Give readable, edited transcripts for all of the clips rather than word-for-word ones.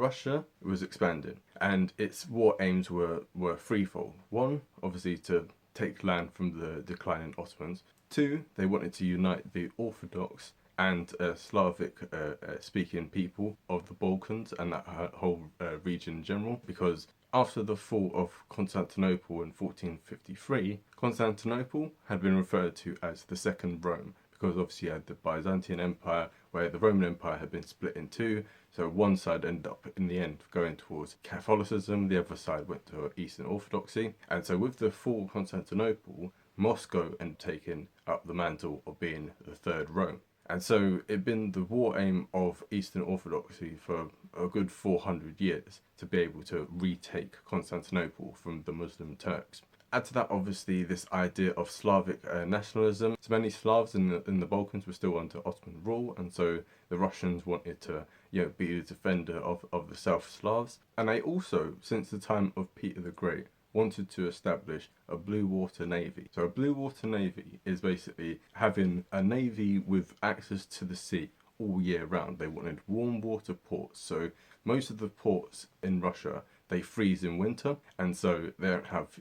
Russia was expanding, and its war aims were threefold. One, obviously, to take land from the declining Ottomans. Two, they wanted to unite the Orthodox and Slavic speaking people of the Balkans and that whole region in general, because after the fall of Constantinople in 1453, Constantinople had been referred to as the Second Rome, because obviously you had the Byzantine Empire, where the Roman Empire had been split in two. So one side ended up in the end going towards Catholicism, the other side went to Eastern Orthodoxy. And so with the fall of Constantinople, Moscow ended up taking up the mantle of being the Third Rome. And so it'd been the war aim of Eastern Orthodoxy for a good 400 years to be able to retake Constantinople from the Muslim Turks. Add to that, obviously, this idea of Slavic nationalism. So many Slavs in the Balkans were still under Ottoman rule, and so the Russians wanted to, be the defender of the South Slavs. And they also, since the time of Peter the Great, wanted to establish a blue water navy. So a blue water navy is basically having a navy with access to the sea all year round. They wanted warm water ports. So most of the ports in Russia, they freeze in winter, and so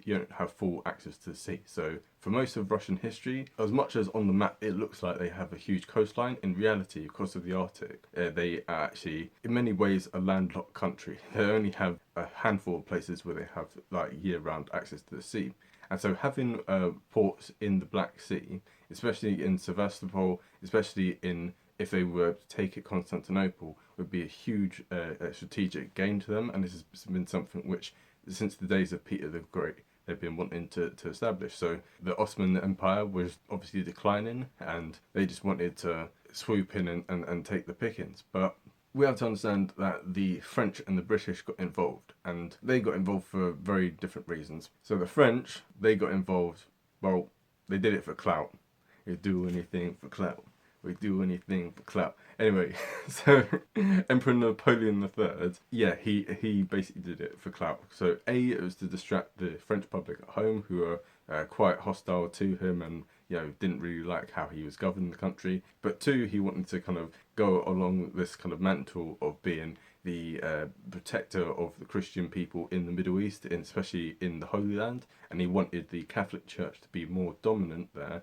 you don't have full access to the sea. So for most of Russian history, as much as on the map it looks like they have a huge coastline, in reality, because of the Arctic, they are actually in many ways a landlocked country. They only have a handful of places where they have like year-round access to the sea. And so having ports in the Black Sea, especially in Sevastopol, especially if they were to take it Constantinople, would be a huge strategic gain to them. And this has been something which, since the days of Peter the Great, they've been wanting to establish. So the Ottoman Empire was obviously declining, and they just wanted to swoop in and take the pickings. But we have to understand that the French and the British got involved, and they got involved for very different reasons. So the French, they got involved, well, they did it for clout. They do anything for clout. We do anything for clout. Anyway, so Emperor Napoleon III, yeah, he basically did it for clout. So it was to distract the French public at home, who were quite hostile to him and didn't really like how he was governing the country. But two, he wanted to kind of go along this kind of mantle of being the protector of the Christian people in the Middle East, and especially in the Holy Land, and he wanted the Catholic Church to be more dominant there,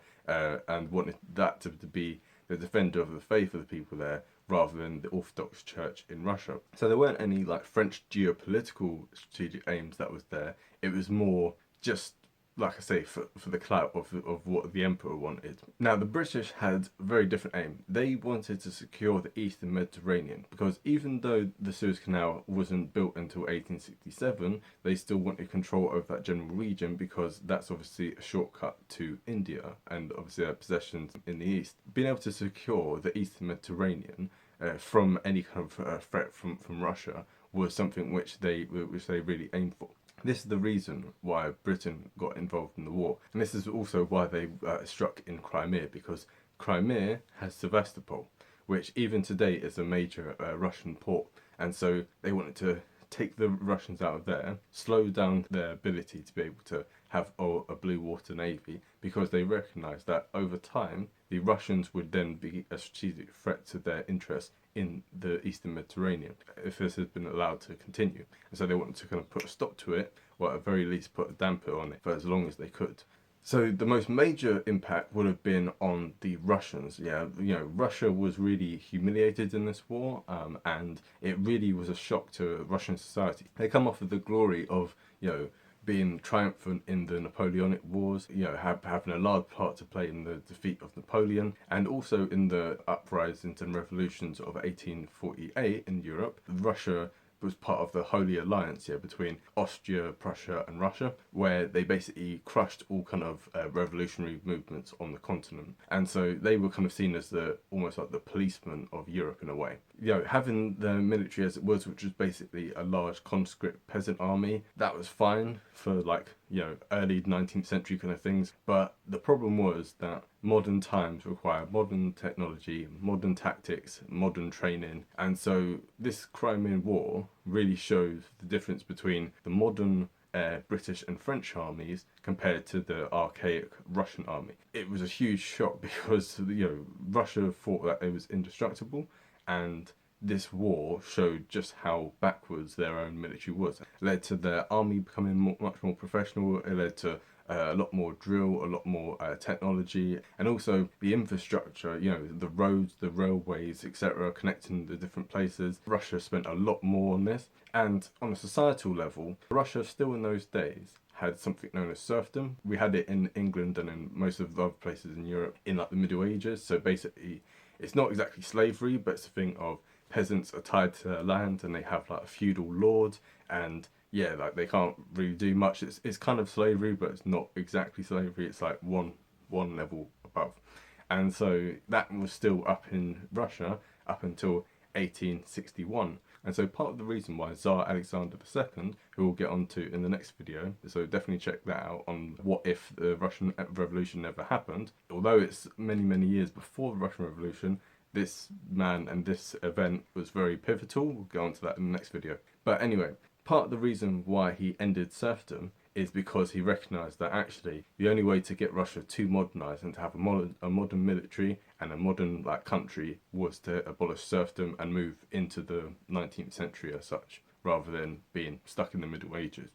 and wanted that to be the defender of the faith of the people there, rather than the Orthodox Church in Russia. So there weren't any like French geopolitical strategic aims that was there. It was more just, like I say, for the clout of what the emperor wanted. Now the British had a very different aim. They wanted to secure the Eastern Mediterranean, because even though the Suez Canal wasn't built until 1867, they still wanted control over that general region, because that's obviously a shortcut to India and obviously their possessions in the east. Being able to secure the Eastern Mediterranean from any kind of threat from Russia was something which they really aimed for. This is the reason why Britain got involved in the war, and this is also why they struck in Crimea, because Crimea has Sevastopol, which even today is a major Russian port, and so they wanted to take the Russians out of there, slow down their ability to be able to have a blue water navy, because they recognised that over time the Russians would then be a strategic threat to their interests in the Eastern Mediterranean if this had been allowed to continue. And so they wanted to kind of put a stop to it, or at the very least put a damper on it for as long as they could. So the most major impact would have been on the Russians. Russia was really humiliated in this war, and it really was a shock to Russian society. They come off of the glory of, being triumphant in the Napoleonic Wars, having a large part to play in the defeat of Napoleon, and also in the uprisings and revolutions of 1848 in Europe. Russia was part of the Holy Alliance between Austria, Prussia and Russia, where they basically crushed all kind of revolutionary movements on the continent. And so they were kind of seen as almost like the policemen of Europe in a way. Having the military as it was, which was basically a large conscript peasant army, that was fine for early 19th century kind of things. But the problem was that modern times require modern technology, modern tactics, modern training. And so this Crimean War really shows the difference between the modern British and French armies compared to the archaic Russian army. It was a huge shock because Russia thought that it was indestructible, and this war showed just how backwards their own military was. It led to their army becoming much more professional. It led to a lot more drill, a lot more technology, and also the infrastructure, you know, the roads, the railways, etc., connecting the different places. Russia spent a lot more on this. And on a societal level, Russia still in those days had something known as serfdom. We had it in England and in most of the other places in Europe in like the Middle Ages. So basically, it's not exactly slavery, but it's a thing of peasants are tied to their land and they have like a feudal lord, and yeah, like they can't really do much. It's kind of slavery, but it's not exactly slavery. It's like one level above. And so that was still up in Russia up until 1861. And so part of the reason why Tsar Alexander II, who we'll get onto in the next video, so definitely check that out on what if the Russian Revolution never happened. Although it's many, many years before the Russian Revolution, this man and this event was very pivotal. We'll get onto that in the next video. But anyway, part of the reason why he ended serfdom is because he recognised that actually the only way to get Russia to modernise and to have a modern military and a modern like country was to abolish serfdom and move into the 19th century as such, rather than being stuck in the Middle Ages.